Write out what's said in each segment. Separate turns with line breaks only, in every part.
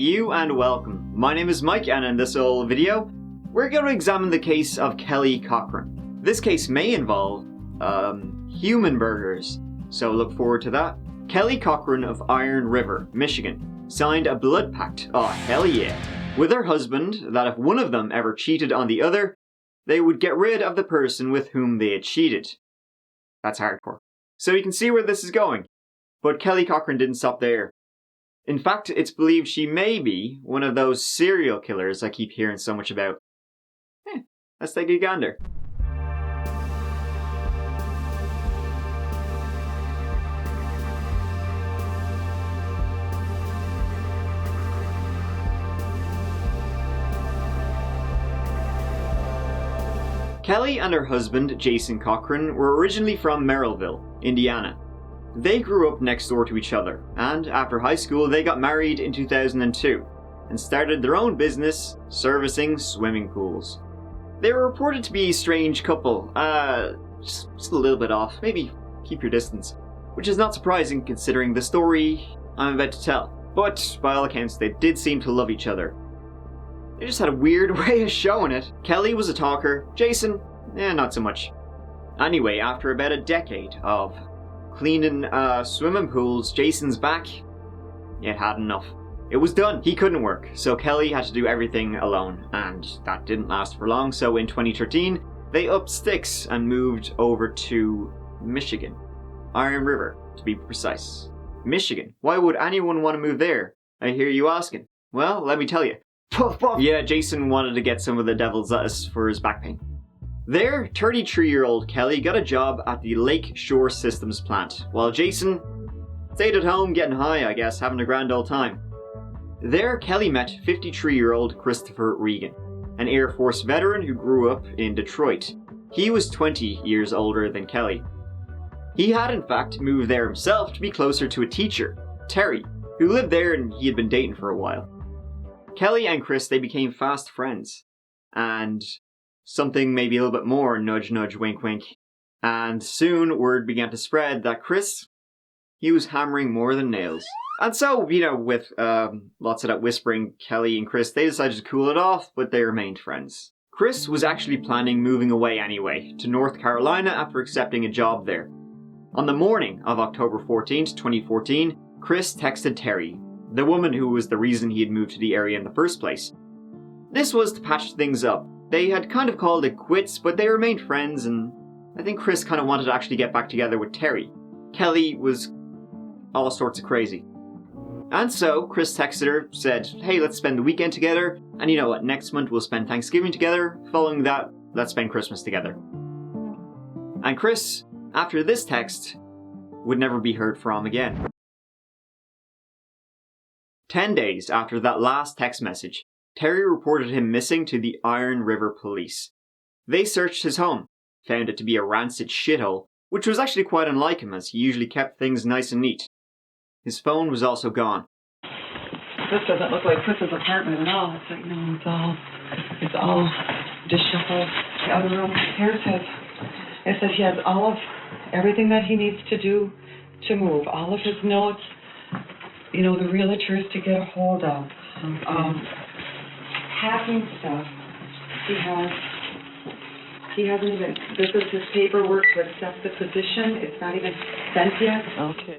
you and welcome. My name is Mike, and in this little video, we're going to examine the case of Kelly Cochran. This case may involve, human burgers, so look forward to that. Kelly Cochran of Iron River, Michigan, signed a blood pact, oh hell yeah, with her husband that if one of them ever cheated on the other, they would get rid of the person with whom they had cheated. That's hardcore. So you can see where this is going. But Kelly Cochran didn't stop there. In fact, it's believed she may be one of those serial killers I keep hearing so much about. Let's take a gander. Kelly and her husband, Jason Cochran, were originally from Merrillville, Indiana. They grew up next door to each other, and after high school they got married in 2002, and started their own business, servicing swimming pools. They were reported to be a strange couple, just a little bit off, maybe keep your distance, which is not surprising considering the story I'm about to tell. But by all accounts they did seem to love each other. They just had a weird way of showing it. Kelly was a talker, Jason, not so much. Anyway, after about a decade of cleaning swimming pools, Jason's back, it had enough. It was done. He couldn't work, so Kelly had to do everything alone, and that didn't last for long, so in 2013, they upped sticks and moved over to Michigan. Iron River, to be precise. Michigan. Why would anyone want to move there? I hear you asking. Well, let me tell you. Puff, puff. Yeah, Jason wanted to get some of the devil's lettuce for his back pain. There, 33-year-old Kelly got a job at the Lake Shore Systems plant, while Jason stayed at home getting high, I guess, having a grand old time. There, Kelly met 53-year-old Christopher Reagan, an Air Force veteran who grew up in Detroit. He was 20 years older than Kelly. He had in fact moved there himself to be closer to a teacher, Terry, who lived there and he had been dating for a while. Kelly and Chris, they became fast friends, and something maybe a little bit more, nudge nudge wink wink, and soon word began to spread that Chris, he was hammering more than nails. And so, with lots of that whispering, Kelly and Chris, they decided to cool it off, but they remained friends. Chris was actually planning moving away anyway, to North Carolina after accepting a job there. On the morning of October 14th, 2014, Chris texted Terry, the woman who was the reason he had moved to the area in the first place. This was to patch things up. They had kind of called it quits, but they remained friends, and I think Chris kind of wanted to actually get back together with Terry. Kelly was all sorts of crazy. And so, Chris texted her, said, hey, let's spend the weekend together, and you know what, next month we'll spend Thanksgiving together, following that, let's spend Christmas together. And Chris, after this text, would never be heard from again. 10 days after that last text message, Terry reported him missing to the Iron River police. They searched his home, found it to be a rancid shithole, which was actually quite unlike him as he usually kept things nice and neat. His phone was also gone.
This doesn't look like Chris's apartment at all. It's like, no, it's all disheveled. The other room here it says he has everything that he needs to do to move. All of his notes, the realtors to get a hold of. Packing stuff. He hasn't even, this is his paperwork to accept the position. It's not even sent yet. Okay.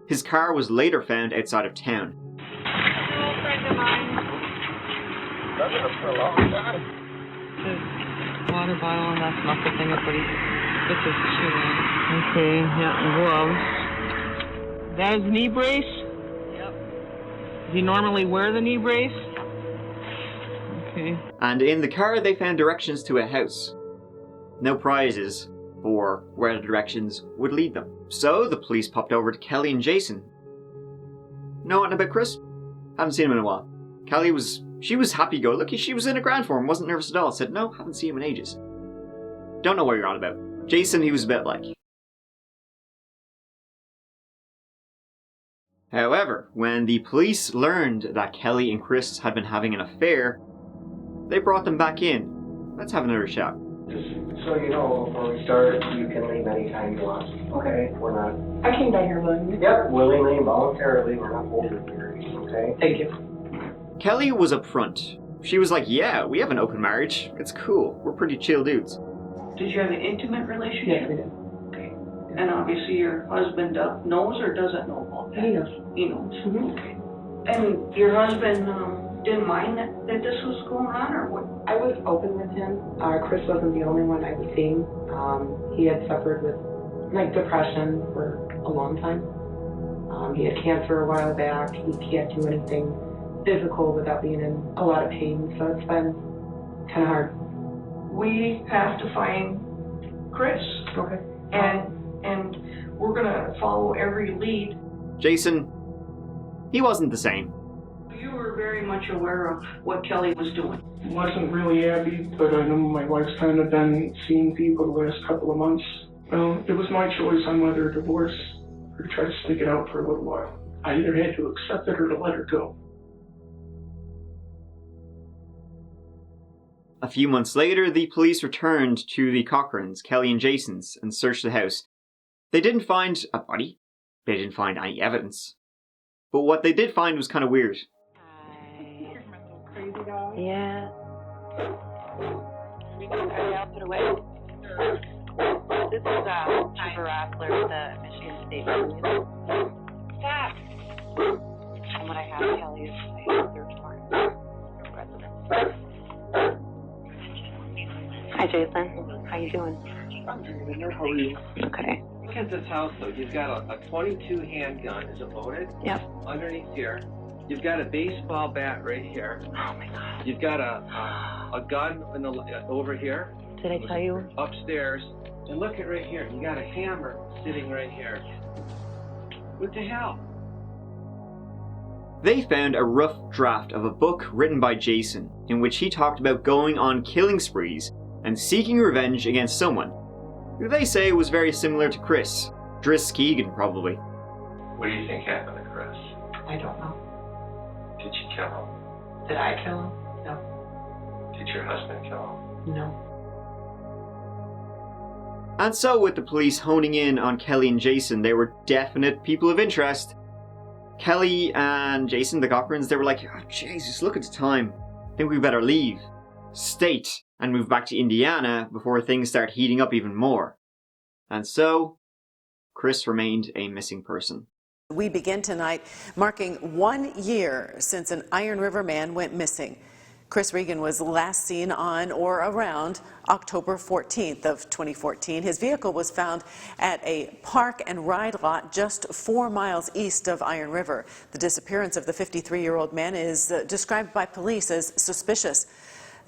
His car was later found outside of town.
Hello, friend of mine.
That's been for a long time.
This water bottle, and that's not the thing that this is chewing.
Okay, yeah, and gloves. That is knee brace?
Yep.
Does he normally wear the knee brace? Okay.
And in the car they found directions to a house. No prizes for where the directions would lead them. So the police popped over to Kelly and Jason. Know anything about Chris? Haven't seen him in a while. Kelly was happy-go-lucky. She was in a grand form, wasn't nervous at all. Said, no, haven't seen him in ages. Don't know what you're on about. Jason, he was a bit like. However, when the police learned that Kelly and Chris had been having an affair, they brought them back in. Let's have another chat.
Just so you know, before we start, you can leave anytime you want. Okay. We're not
I came down here willingly.
Yep, willingly, voluntarily, we're not holding you, okay?
Thank you.
Kelly was upfront. She was like, yeah, we have an open marriage. It's cool. We're pretty chill dudes.
Did you have an intimate relationship?
Yes, we did.
Okay. And obviously your husband knows or doesn't know about that?
He knows.
He knows.
Mm-hmm.
Okay. And your husband didn't mind that this was going on, or what?
I was open with him. Chris wasn't the only one I was seeing. He had suffered with depression for a long time. He had cancer a while back. He can't do anything physical without being in a lot of pain, so it's been kind of hard.
We have to find Chris.
Okay.
And we're gonna follow every lead.
Jason, he wasn't the same.
You were very much aware of what Kelly was doing.
Wasn't really Abby, but I know my wife's kind of been seeing people the last couple of months. Well, it was my choice on whether to divorce or to try to stick it out for a little while. I either had to accept it or to let her go.
A few months later, the police returned to the Cochrans, Kelly and Jason's, and searched the house. They didn't find a body. They didn't find any evidence. But what they did find was kind of weird.
Crazy dog.
Yeah. I'll put away. This is Trevor Rassler with the Michigan State Police. Stop. And what I have, Kelly, is a search warrant. Residence. Hi, Jason. How you doing?
I'm doing good. How are you?
Okay.
Look at this house, though. You've got a 22 handgun. Is it loaded?
Yep.
Underneath here. You've got a baseball bat right here.
Oh my God.
You've got a gun in the, over here.
Did I tell you?
Upstairs. And look at right here. You got a hammer sitting right here. What the hell?
They found a rough draft of a book written by Jason, in which he talked about going on killing sprees and seeking revenge against someone who they say was very similar to Chris. Driss Keegan, probably.
What do you think happened to Chris?
I don't know.
Did you kill him?
Did I kill him? No.
Did your husband kill him?
No.
And so, with the police honing in on Kelly and Jason, they were definite people of interest. Kelly and Jason, the Cochrans, they were like, oh, Jesus, look at the time. I think we better leave state and move back to Indiana before things start heating up even more. And so, Chris remained a missing person.
We begin tonight marking 1 year since an Iron River man went missing. Chris Reagan was last seen on or around October 14th of 2014. His vehicle was found at a park and ride lot just 4 miles east of Iron River. The disappearance of the 53-year-old man is described by police as suspicious.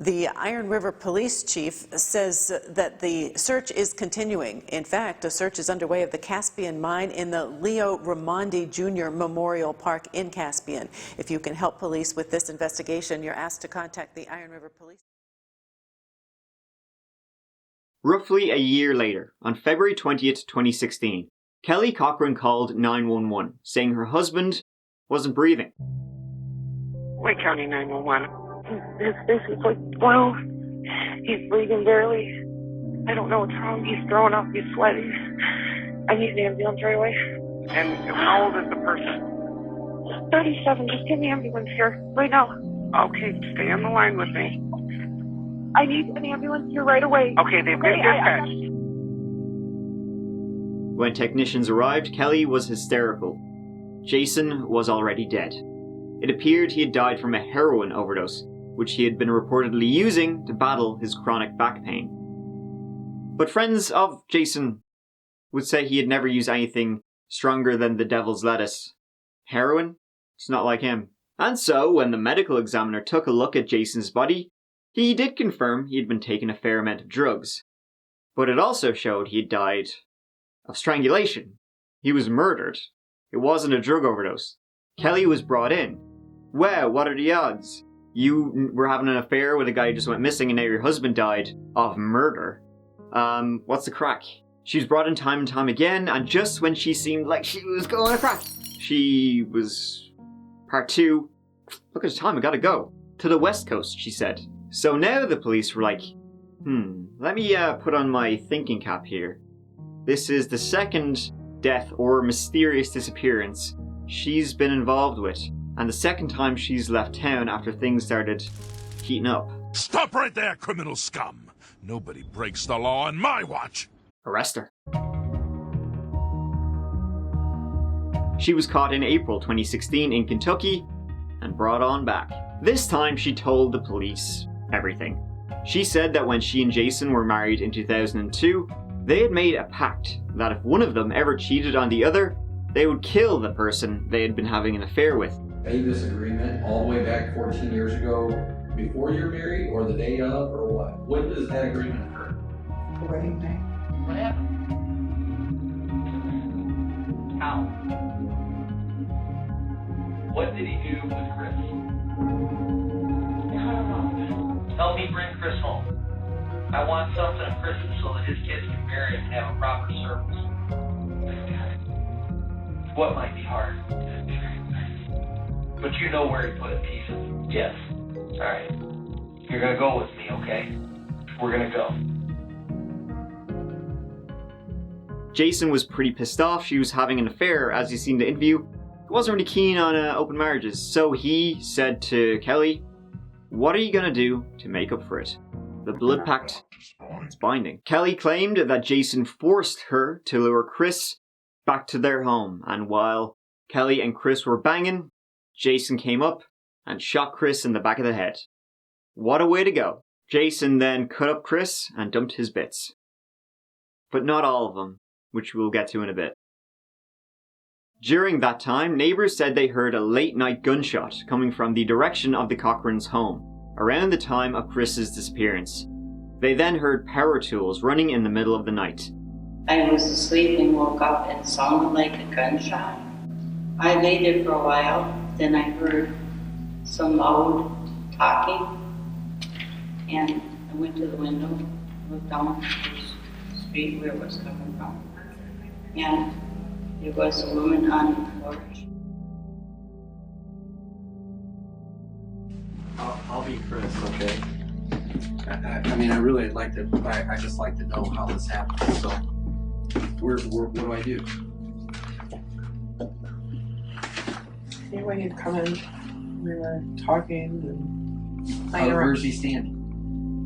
The Iron River Police Chief says that the search is continuing. In fact, a search is underway of the Caspian mine in the Leo Raimondi Jr. Memorial Park in Caspian. If you can help police with this investigation, you're asked to contact the Iron River Police.
Roughly a year later, on February 20th, 2016, Kelly Cochran called 911, saying her husband wasn't breathing.
Wake County 911. His face is like blue. He's breathing barely. I don't know what's wrong. He's throwing up. He's sweating. I need an ambulance right away.
And how old is the person?
37. Just get an ambulance here right now.
Okay, stay on the line with me.
I need an ambulance here right away.
Okay, they've been dispatched.
When technicians arrived, Kelly was hysterical. Jason was already dead. It appeared he had died from a heroin overdose, which he had been reportedly using to battle his chronic back pain. But friends of Jason would say he had never used anything stronger than the devil's lettuce. Heroin? It's not like him. And so, when the medical examiner took a look at Jason's body, he did confirm he had been taking a fair amount of drugs. But it also showed he had died of strangulation. He was murdered. It wasn't a drug overdose. Kelly was brought in. Well, what are the odds? You were having an affair with a guy who just went missing and now your husband died of murder. What's the crack? She was brought in time and time again, and just when she seemed like she was going to crack, she was... Part 2. Look at the time, I gotta go. To the West Coast, she said. So now the police were like, let me put on my thinking cap here. This is the second death or mysterious disappearance she's been involved with, and the second time she's left town after things started heating up.
Stop right there, criminal scum! Nobody breaks the law on my watch!
Arrest her. She was caught in April 2016 in Kentucky and brought on back. This time she told the police everything. She said that when she and Jason were married in 2002, they had made a pact that if one of them ever cheated on the other, they would kill the person they had been having an affair with.
Made this agreement all the way back 14 years ago, before you're married, or the day of, or what? When does that agreement occur?
The wedding day.
What happened? How? What did he do with Chris? I don't know. Help me bring Chris home. I want something of Chris's so that his kids can marry and have a proper service. What might be hard? But you know where he put it, pieces. Yes. Alright. You're gonna go with me, okay? We're gonna go.
Jason was pretty pissed off she was having an affair, as you see in the interview. He wasn't really keen on open marriages, so he said to Kelly, "What are you gonna do to make up for it? The blood pact is binding." Kelly claimed that Jason forced her to lure Chris back to their home, and while Kelly and Chris were banging, Jason came up and shot Chris in the back of the head. What a way to go. Jason then cut up Chris and dumped his bits. But not all of them, which we'll get to in a bit. During that time, neighbors said they heard a late night gunshot coming from the direction of the Cochrans' home, around the time of Chris's disappearance. They then heard power tools running in the middle of the night.
I was asleep and woke up and sounded like a gunshot. I lay there for a while, then I heard some loud talking, and I went to the window, looked down the street where it was coming from, and there was a woman on the porch.
I'll be Chris, okay? I mean, I really like to, I just like to know how this happened, so what do I do?
Anyway, he'd come in, we were talking, and
Where's he standing?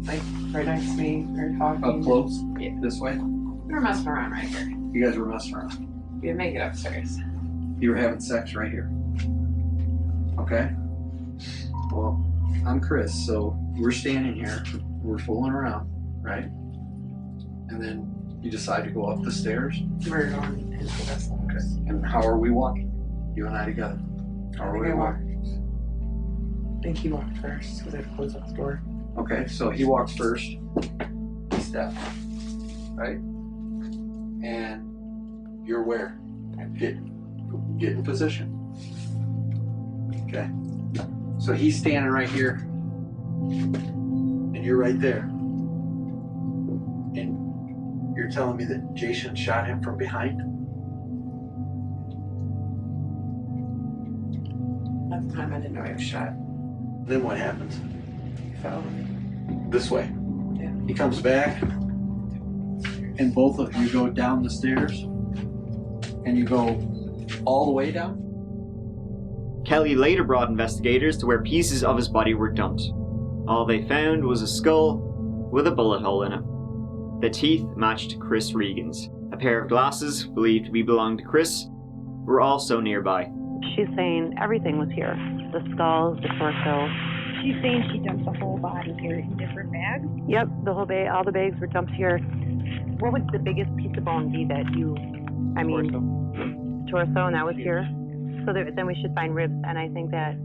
like right next to me, we were talking.
Up close?
Yeah.
This way?
We were messing around right here.
You guys were messing around.
We didn't make it upstairs.
You were having sex right here. Okay? Well, I'm Chris, so we're standing here, we're fooling around, right? And then you decide to go up the stairs.
We're going into the vessel.
Okay. And how are we walking? You and I together. How are we walking?
I think he walked first because I closed up the door.
Okay, so he walks first. He steps. Right? And you're where? Get in position. Okay. So he's standing right here. And you're right there. And you're telling me that Jason shot him from behind?
At the time I didn't know he was shot.
Then what happens?
He fell.
This way.
Yeah.
He comes back, and both of you go down the stairs, and you go all the way down?
Kelly later brought investigators to where pieces of his body were dumped. All they found was a skull with a bullet hole in it. The teeth matched Chris Regan's. A pair of glasses, believed to belong to Chris, were also nearby.
She's saying everything was here. The skulls, the torso.
She's saying she dumped the whole body here in different bags?
Yep, the whole bag, all the bags were dumped here. What would the biggest piece of bone be that you, torso, and that was here? So then we should find ribs, and I think that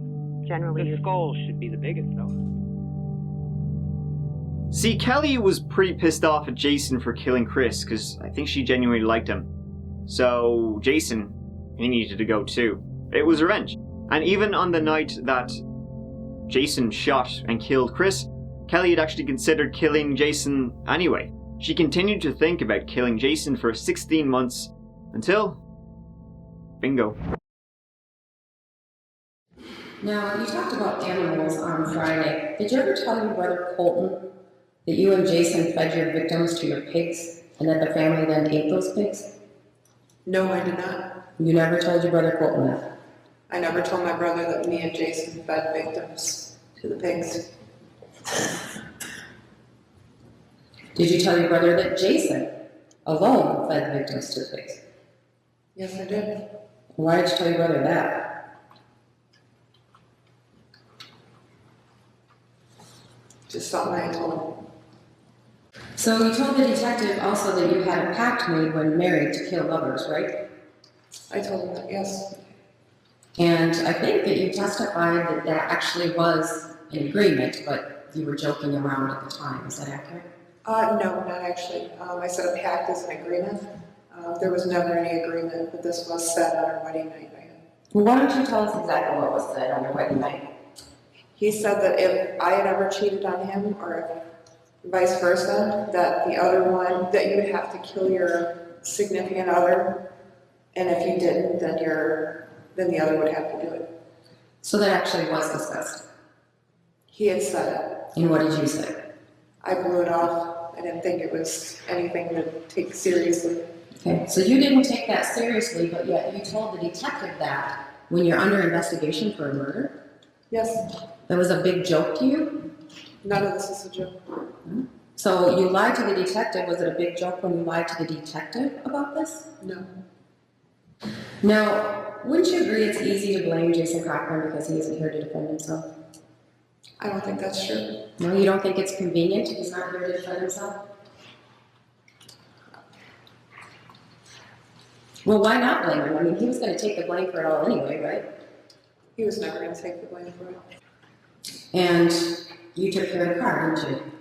generally...
The skull should be the biggest, though.
See, Kelly was pretty pissed off at Jason for killing Chris, because I think she genuinely liked him. So, Jason, he needed to go too. It was revenge. And even on the night that Jason shot and killed Chris, Kelly had actually considered killing Jason anyway. She continued to think about killing Jason for 16 months until... bingo.
Now, you talked about animals on Friday. Did you ever tell your brother Colton that you and Jason fed your victims to your pigs and that the family then ate those pigs?
No, I did not.
You never told your brother Colton that?
I never told my brother that me and Jason fed victims to the pigs.
Did you tell your brother that Jason alone fed victims to the pigs?
Yes, I did.
Why did you tell your brother that?
Just something I told him.
So you told the detective also that you had a pact made when married to kill lovers, right?
I told him that, yes.
And I think that you testified that that actually was an agreement, but you were joking around at the time. Is that accurate?
No, not actually. I said a pact is an agreement. There was never any agreement, but this was said on our wedding night.
Well, why don't you tell us exactly what was said on your wedding night?
He said that if I had ever cheated on him, or vice versa, that the other one, that you would have to kill your significant other, and if you didn't, then the other would have to do it.
So that actually was discussed?
He had said it.
And what did you say?
I blew it off. I didn't think it was anything to take seriously.
Okay, so you didn't take that seriously, but yet you told the detective that when you're under investigation for a murder?
Yes.
That was a big joke to you?
None of this is a joke.
So you lied to the detective. Was it a big joke when you lied to the detective about this?
No.
Now, wouldn't you agree it's easy to blame Jason Cochran because he isn't here to defend himself?
I don't think that's true.
No, you don't think it's convenient he's not here to defend himself? Well, why not blame him? I mean, he was going to take the blame for it all anyway, right?
He was never going to take the blame for it.
And you took care of the car, didn't you?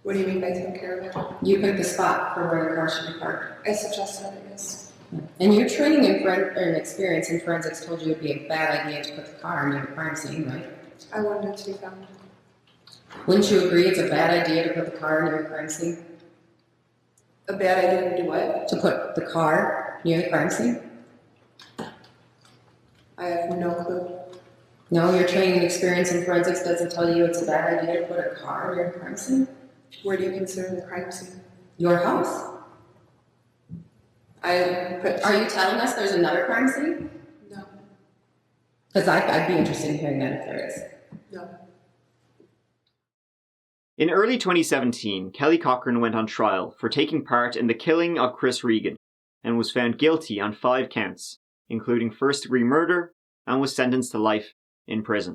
What do you mean by took care of it?
You picked the spot for where the car should be parked.
I suggested it, yes.
And your training and experience in forensics told you it would be a bad idea to put the car near the crime scene, right?
I wanted it to be found.
Wouldn't you agree it's a bad idea to put the car near the crime scene?
A bad idea to do what?
To put the car near the crime scene?
I have no clue.
No, your training and experience in forensics doesn't tell you it's a bad idea to put a car near the crime scene?
Where do you consider the crime scene?
Your house. Are you telling us there's another crime scene?
No.
Because I'd be interested in hearing that if there is.
No.
In early 2017, Kelly Cochran went on trial for taking part in the killing of Chris Reagan and was found guilty on 5 counts, including first-degree murder, and was sentenced to life in prison.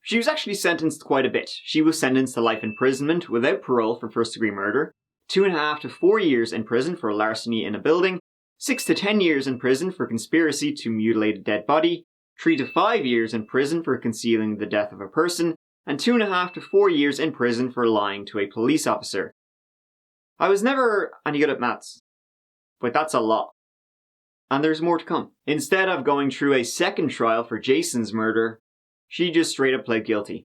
She was actually sentenced quite a bit. She was sentenced to life imprisonment without parole for first-degree murder, 2.5 to 4 years in prison for larceny in a building, 6 to 10 years in prison for conspiracy to mutilate a dead body, 3 to 5 years in prison for concealing the death of a person, and 2.5 to 4 years in prison for lying to a police officer. I was never any good at maths, but that's a lot. And there's more to come. Instead of going through a second trial for Jason's murder, she just straight up pled guilty.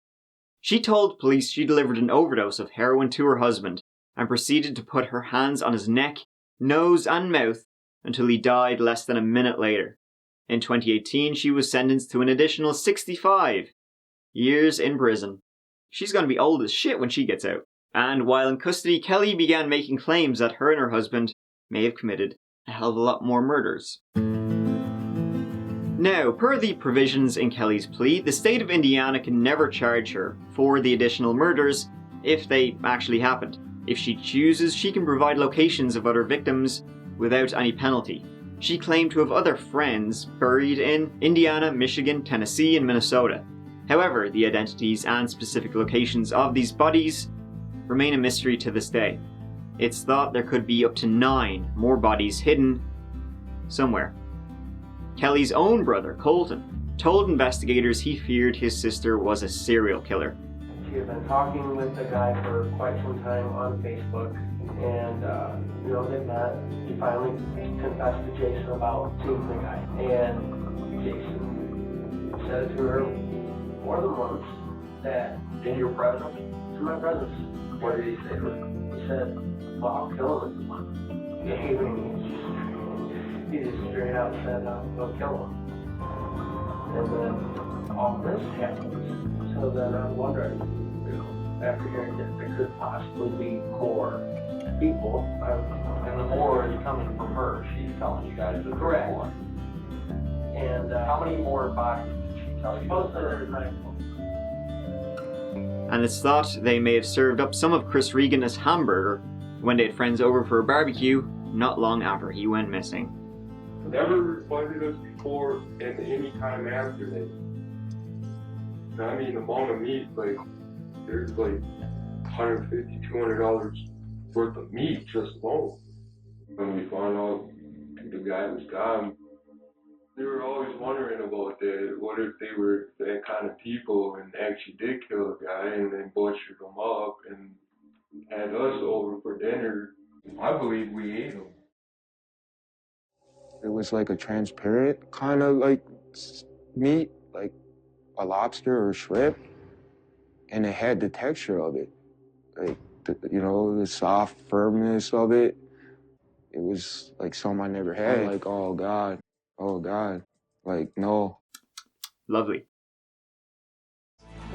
She told police she delivered an overdose of heroin to her husband and proceeded to put her hands on his neck, nose and mouth until he died less than a minute later. In 2018, she was sentenced to an additional 65 years in prison. She's going to be old as shit when she gets out. And while in custody, Kelly began making claims that her and her husband may have committed a hell of a lot more murders. Now, per the provisions in Kelly's plea, the state of Indiana can never charge her for the additional murders if they actually happened. If she chooses, she can provide locations of other victims without any penalty. She claimed to have other friends buried in Indiana, Michigan, Tennessee, and Minnesota. However, the identities and specific locations of these bodies remain a mystery to this day. It's thought there could be up to 9 more bodies hidden somewhere. Kelly's own brother, Colton, told investigators he feared his sister was a serial killer.
She had been talking with the guy for quite some time on Facebook, and they met. He finally confessed to Jason about seeing the guy, and Jason said to her more than once that, "In your presence?" "In my presence." What did he say to her? He said, "Well, I'll kill him if you want." He just straight out said, "I'll kill him." And then all this happens. So then I'm wondering, after hearing that there could possibly be more people, And the more is coming from her. She's telling you guys the correct one. And how many more boxes did she tell you? Most of their time.
And it's thought they may have served up some of Chris Reagan as hamburger when they had friends over for a barbecue not long after he went missing.
Never refunded us before and any time after that. I mean, the amount of meat, like, there's like $150, $200 worth of meat just alone. When we found out the guy was gone, they were always wondering about that. What if they were that kind of people and actually did kill a guy and then butchered him up and had us over for dinner? I believe we ate him.
It was like a transparent kind of like meat, like a lobster or shrimp, and it had the texture of it, like the soft firmness of it. It was like something I never had. I'm like, oh God, like no.
Lovely.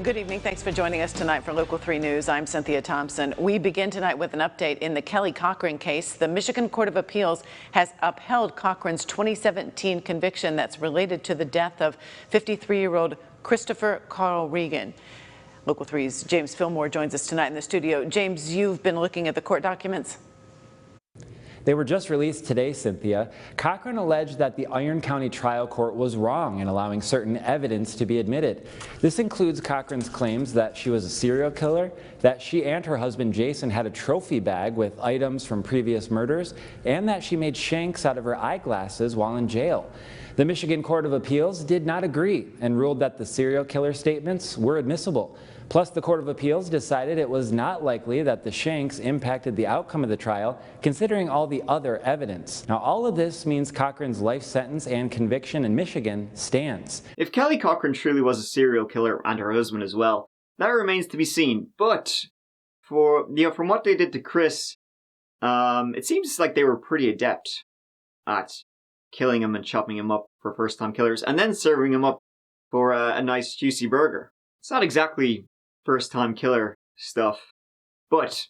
Good evening. Thanks for joining us tonight for Local 3 News. I'm Cynthia Thompson. We begin tonight with an update in the Kelly Cochran case. The Michigan Court of Appeals has upheld Cochran's 2017 conviction that's related to the death of 53-year-old Christopher Carl Reagan. Local 3's James Fillmore joins us tonight in the studio. James, you've been looking at the court documents.
They were just released today, Cynthia. Cochran alleged that the Iron County Trial Court was wrong in allowing certain evidence to be admitted. This includes Cochran's claims that she was a serial killer, that she and her husband Jason had a trophy bag with items from previous murders, and that she made shanks out of her eyeglasses while in jail. The Michigan Court of Appeals did not agree and ruled that the serial killer statements were admissible. Plus, the Court of Appeals decided it was not likely that the shanks impacted the outcome of the trial, considering all the other evidence. Now, all of this means Cochran's life sentence and conviction in Michigan stands.
If Kelly Cochran truly was a serial killer and her husband as well, that remains to be seen. But from what they did to Chris, it seems like they were pretty adept at killing him and chopping him up for first-time killers, and then serving him up for a nice juicy burger. It's not exactly first-time killer stuff, but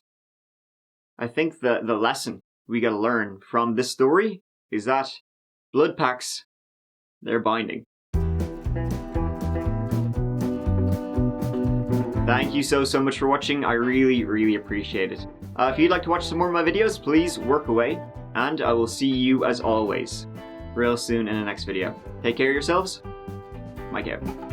I think the lesson we gotta learn from this story is that blood pacts, they're binding. Thank you so much for watching. I really appreciate it. If you'd like to watch some more of my videos, please work away, and I will see you as always real soon in the next video. Take care of yourselves. Mike out.